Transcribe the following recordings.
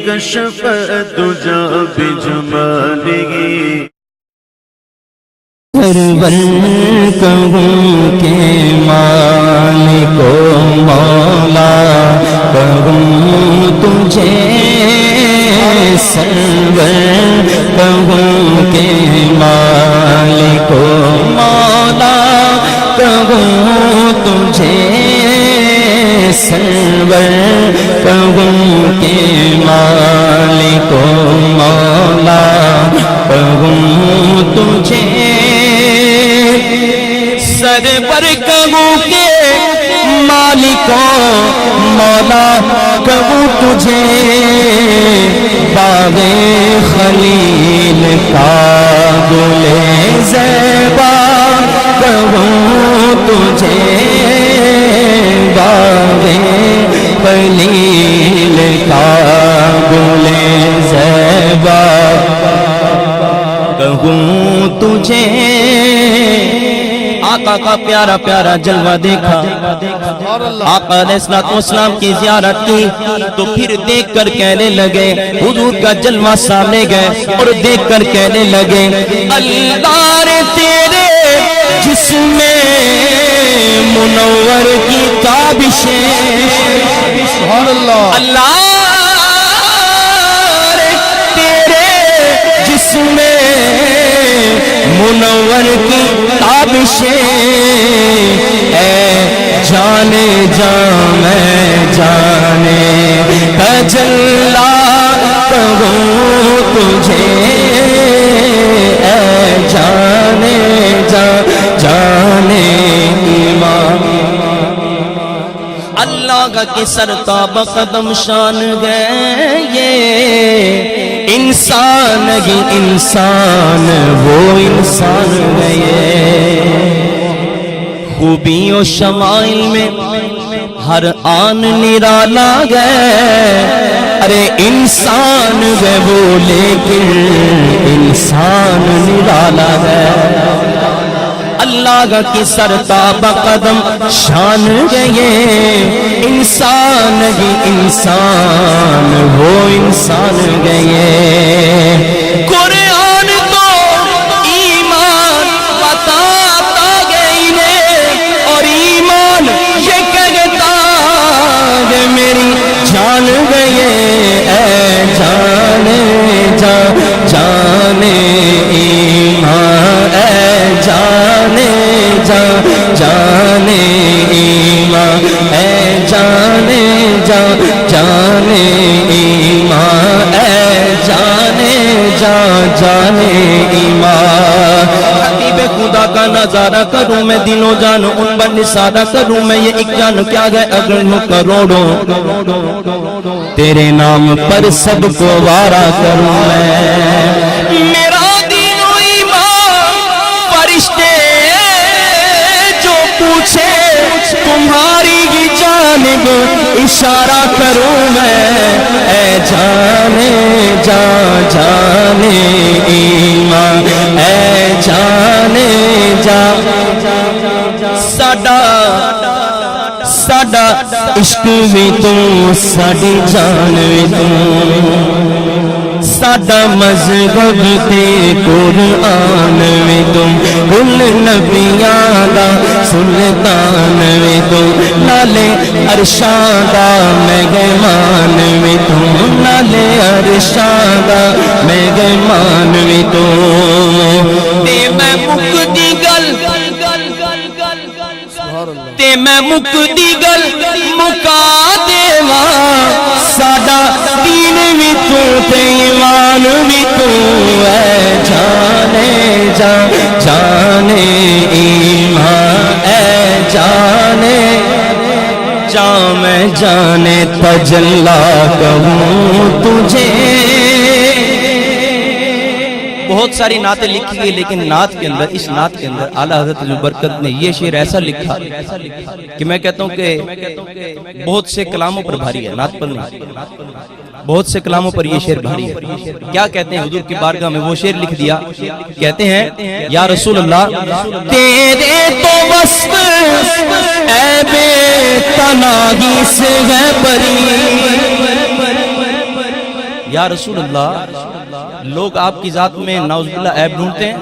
کشف الدجى بجماله سرور کہوں کہ مالک و مولا کہوں تجھے سرور کہوں کہ مالک و مولا کہوں تجھے سرور کہوں کہ مالک و مولا کہوں تجھے سرور کہوں کہ مالک و مولا کہوں تجھے باغ خلیل کا گل زیبا کہوں تجھے باغ خلیل کا گل زیبا کہوں تجھے آقا کا پیارا پیارا جلوہ دیکھا آقا علیہ السلام کی زیارت کی تو پھر دیکھ کر کہنے لگے حضور کا جلوہ سامنے گئے اور دیکھ کر کہنے لگے اللہ رے تیرے جسم منور کی تابشیں اللہ رے تیرے جسم منور کی تابشیں اے جانے جان میں جانے تجلا کہوں تجھے اے جانے جانے ایمان اللہ کا کسر تاب قدم شان گئے یہ انسان ہی انسان وہ انسان گئے خوبی و شمائل میں ہر آن نرالا گئے ارے انسان گئے وہ لیکن انسان نرالا گئے اللہ کا کسر تاب قدم شان گئے انسان ہی انسان وہ انسان گئے قرآن تو ایمان بتاتا گئی نے اور ایمان یہ کہتا کہ میری جان گئے اے جانے جانے ایمان اے جانے جانے ایمان اے جانے جانے ایمان اے جانے جانے ایمان حبیب خدا کا نظارہ کروں میں دل و جان ان پر نثارہ کروں میں یہ ایک جان کیا گئے اگر نو کروڑوں تیرے نام پر سب کو وارا کروں میں میرا دین و ایمان فرشتے جو پوچھے تمہاری ہی جانب اشارہ کروں میں اے جانے جانے ایمان اے جانے ساڈا عشق بھی تو ساڈی جان بھی تو ساڈا مذہب تے قرآن بھی تم کل نبیاں دا سلطان بھی تم نالے عرشاں دا مہمان بھی تم نالے عرشاں دا مہمان بھی تم تے میں مکدی گل تے میں مکدی گل مکا دیواں ساڈا دین بھی تو تے ایمان بھی تو اے جانے جانے ایمان اے جانے میں جانے تجلا کہوں تجھے بہت ساری نعتیں لکھی گئی لیکن نعت کے اندر اس نعت کے اندر اعلیٰ حضرت جو برکت نے یہ شعر ایسا لکھا کہ میں کہتا ہوں کہ بہت سے کلاموں پر بھاری ہے نعت پر نہیں بہت سے کلاموں پر یہ شعر بھاری ہے کیا کہتے ہیں حضور کی بارگاہ میں وہ شعر لکھ دیا کہتے ہیں یا رسول اللہ تیرے تو وصف اے بے تناہی سے ہے بری یا رسول اللہ لوگ آپ کی ذات میں نعوذ باللہ عیب ڈھونڈتے ہیں،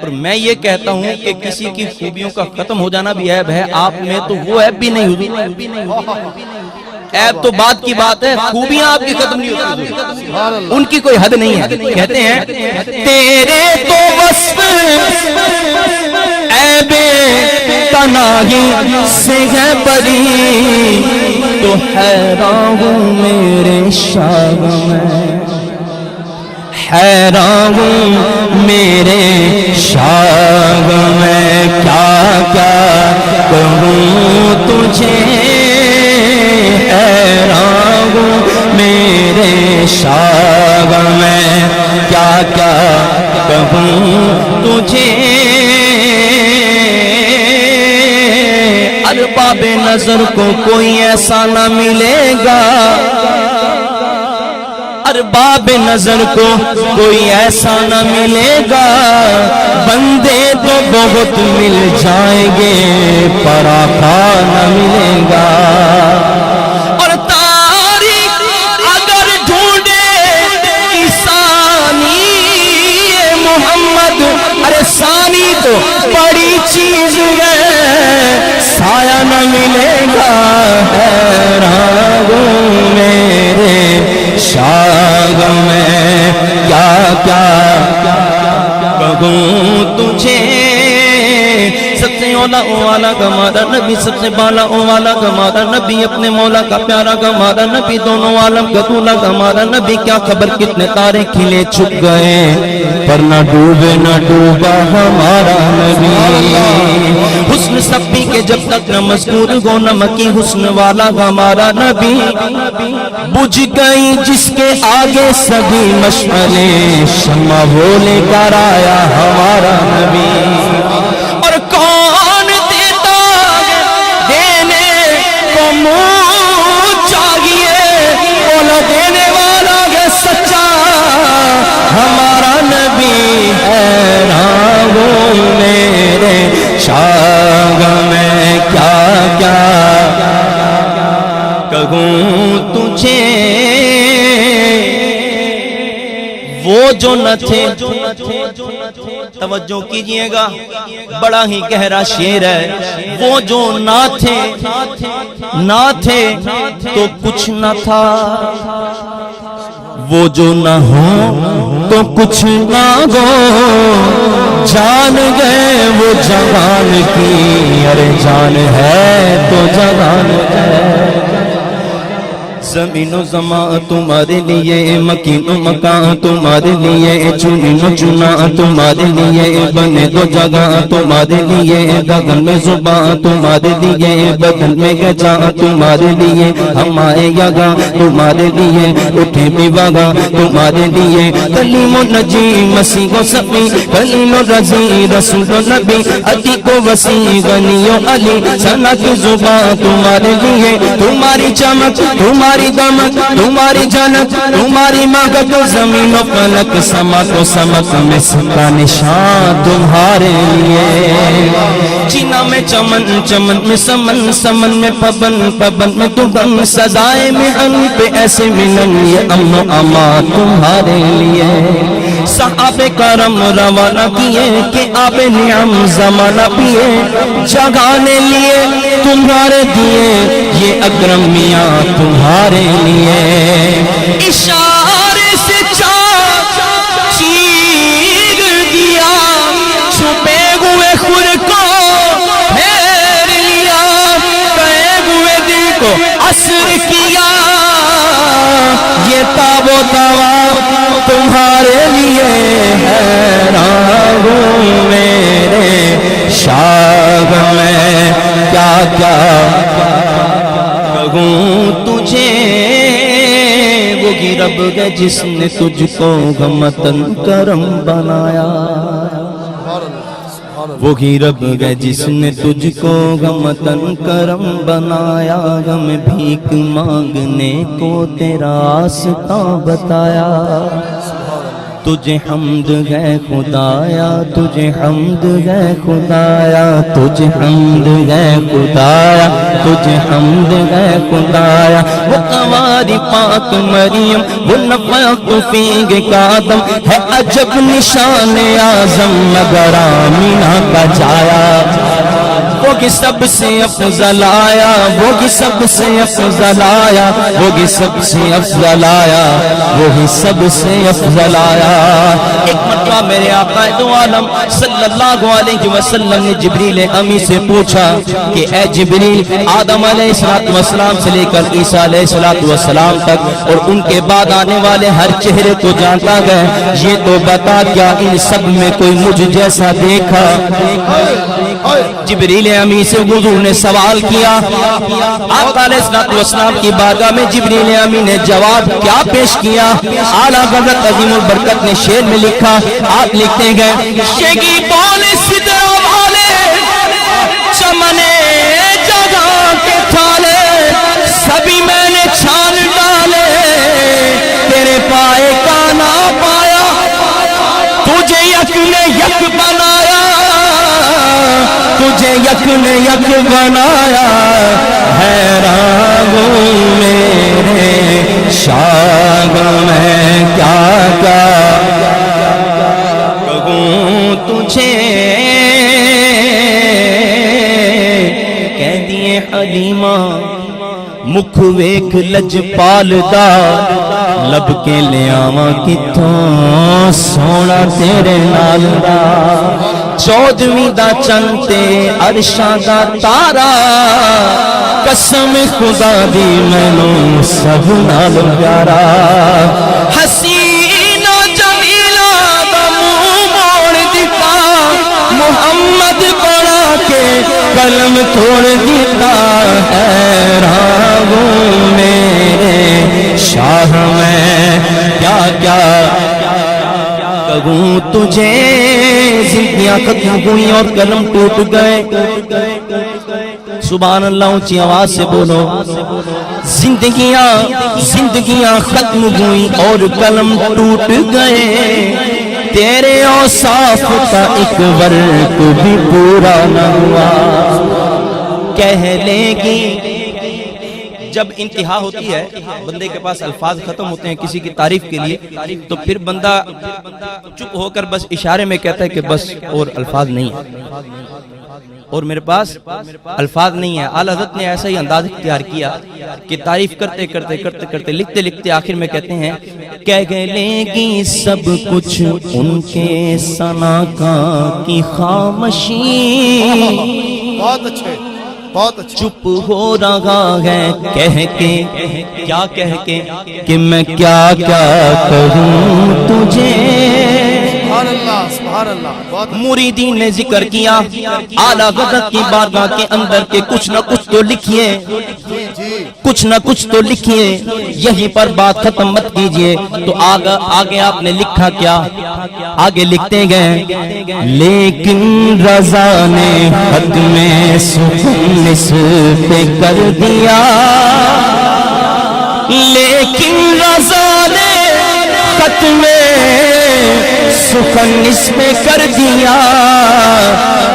اور میں یہ کہتا ہوں کہ کسی کی خوبیوں کا ختم ہو جانا بھی عیب ہے، آپ میں تو وہ عیب بھی نہیں ہوتی۔ عیب تو بات کی بات ہے، خوبیاں آپ کی ختم نہیں ہوتی، ان کی کوئی حد نہیں ہے۔ کہتے ہیں تیرے تو وصف عیب تناہی سے ہے بری، تو حیران ہوں میرے شاہ میں، حیران ہوں میرے شاہ میں، کیا کیا کہوں تجھے، حیران ہوں میرے شاہ میں، کیا کیا کہوں تجھے، ارباب نظر کو کوئی ایسا نہ ملے گا، ارباب نظر کو کوئی ایسا نہ ملے گا، بندے تو بہت مل جائیں گے پر آقا نہ ملے گا، اور تاریخ اگر ڈھونڈے ثانی محمد، ارے ثانی تو بڑی چیز ہے، سایہ نہ ملے گا، حیران ہوں میرے شاہ میں، کیا کیا کہوں تجھے، سب سے اولا والا کا ہمارا نبی، سب سے بالا والا کا ہمارا نبی، اپنے مولا کا پیارا کا ہمارا نبی، دونوں عالم کا دولا کا ہمارا نبی، کیا خبر کتنے تارے کھلے چھپ گئے پر نہ ڈوبے نہ ڈوبا ہمارا نبی، حسن سبھی کے جب تک نہ مذکور ہو نہ مکی حسن والا ہمارا نبی، بجھ گئی جس کے آگے سبھی مشعلے، شمع وہ لے کر آیا ہمارا نبی، اور کون دیتا دینے کو منہ چاہیے، بولا دینے والا ہے سچا ہمارا نبی، حیران ہوں میرے شاہ میں، کیا کیا کہوں تجھے، وہ جو نہ تھے، توجہ کیجئے گا بڑا ہی گہرا شعر ہے، وہ جو نہ تھے نہ تھے تو کچھ نہ تھا، وہ جو نہ ہو تو کچھ نہ ہو، جان گئے وہ جہان کی، ارے جان ہے تو جہان ہے، زمین و زمان تمہارے لیے، مکین و مکان تمہارے لیے، چنین و چنا تمہارے لیے، بنے دو جگہ تمہارے لیے، گگن میں زبان تمہارے لیے، بدن میں گجا تمہارے لیے، ہم آئے یگا تمہارے لیے، اٹھے بھی وگا تمہارے لیے، کلیم و نجی مسیح و صفی، کلیم و رضی رسول و نبی، عتیق و وسیع غنی و علی، ثنا کی زبان تمہارے لیے، تمہاری چمک تمہاری دمک تمہاری جنت تمہاری مہک، زمین و فلک سمک و سمک میں سب کا نشان تمہارے لیے، چینا میں چمن چمن میں سمن سمن میں پبن پبن میں تبن، سزائے میں ان پہ ایسے ملن، یہ امن و امان تمہارے لیے، صحابہ کرم روانہ کیے کہ آب نعم زمانہ پیے، جگانے لیے تمہارے دیے، یہ اکرم میاں تمہارے لیے، اشارے سے چیر دیا، چھپے ہوئے خود کو پھیر لیا، گئے ہوئے دل کو عصر کیا، یہ تاب و توا تمہارے لیے، حیران ہوں میرے شاہ میں، کیا کیا کہوں تجھے، وہی رب ہے جس نے تجھ کو غمتن کرم بنایا، وہی رب ہے جس نے تجھ کو غمتن کرم بنایا، ہمیں بھیک مانگنے کو تیرا راستہ بتایا، تجھے حمد ہے خدایا تجھے حمد ہے خدایا تجھے حمد ہے خدایا تجھے حمد ہے خدایا وہ قواری پاک مریم وہ نفخت فیہ کا دم ہے عجب نشان اعظم مگر آمینہ کا جایا وہ کی سب سے افضل آیا وہ کی سب سے افضل آیا وہ کی سب سے افضل آیا وہی سب سے افضل آیا ایک مرتبہ میرے آقا دو عالم صلی اللہ علیہ وسلم نے جبریل امی سے پوچھا کہ اے جبریل آدم علیہ السلام سے لے کر عیسیٰ علیہ السلام تک اور ان کے بعد آنے والے ہر چہرے کو جانتا گیا یہ تو بتا کیا ان سب میں کوئی مجھ جیسا دیکھا جبریل امی سے حضور نے سوال کیا آقا علیہ السلام کی بارگاہ میں جبریل امی نے جواب کیا پیش کیا اعلیٰ حضرت عظیم البرکت نے شعر میں لکھا آپ لکھتے گئے شگی بولے سدرہ والے چمنے جگہ کے تھالے سبھی میں نے چھان ڈالے تیرے پائے کا نہ پایا تجھے یک نے یک بنایا تجھے یک نے یک بنایا حیران ہوں میرے شاہ میں کیا کہوں تجھے کہہ دیے حلیمہ مکھ ویکھ لج پالدا لب کے لے آواں کتھوں سونا تیرے نال دا چودھویں دا چند تے عرشاں دا تارا قسم خدا دی مینوں سب نال پیارا حسینہ جمیلہ دا منہ موڑ دتا محمد بنا کے قلم توڑ دیتا حیران ہوں میرے شاہ میں کیا کیا کہوں تجھے زندگیاں ختم ہوئی اور قلم ٹوٹ گئے سبحان اللہ اونچی آواز سے بولو زندگیاں ختم ہوئی اور قلم ٹوٹ گئے تیرے اوصاف کا ایک ورق بھی پورا نہ ہوا کہہ لے گی جب انتہا ہوتی ہے بندے کے پاس الفاظ ختم ہوتے ہیں کسی کی تعریف کے لیے تو پھر بندہ چپ ہو کر بس اشارے میں کہتا ہے کہ بس اور الفاظ نہیں ہے اور میرے پاس الفاظ نہیں ہے اعلیٰ حضرت نے ایسا ہی انداز اختیار کیا کہ تعریف کرتے لکھتے آخر میں کہتے ہیں کہہ لے گی سب کچھ ان کے ثنا کا کی خاموشی بہت اچھے چپ ہو رہا ہے کہہ کے کیا کہہ کے کہ میں کیا کہوں تجھے سبحان اللہ مریدین نے ذکر کیا اعلیٰ حضرت کی بارگاہ کے اندر کے کچھ نہ کچھ تو لکھیے کچھ نہ کچھ تو لکھیے یہیں پر بات ختم مت کیجئے تو آگے آپ نے لکھا کیا آگے لکھتے گئے لیکن رضا نے خط میں سکون اس پہ کر دیا لیکن رضا نے خط میں سخن اس میں کر دیا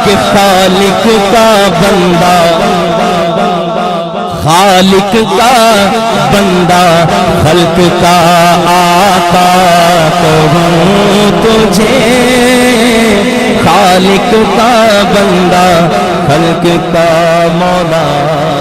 کہ خالق کا بندہ خالق کا بندہ خلق کا آقا کہوں تجھے خالق کا بندہ خلق کا مولا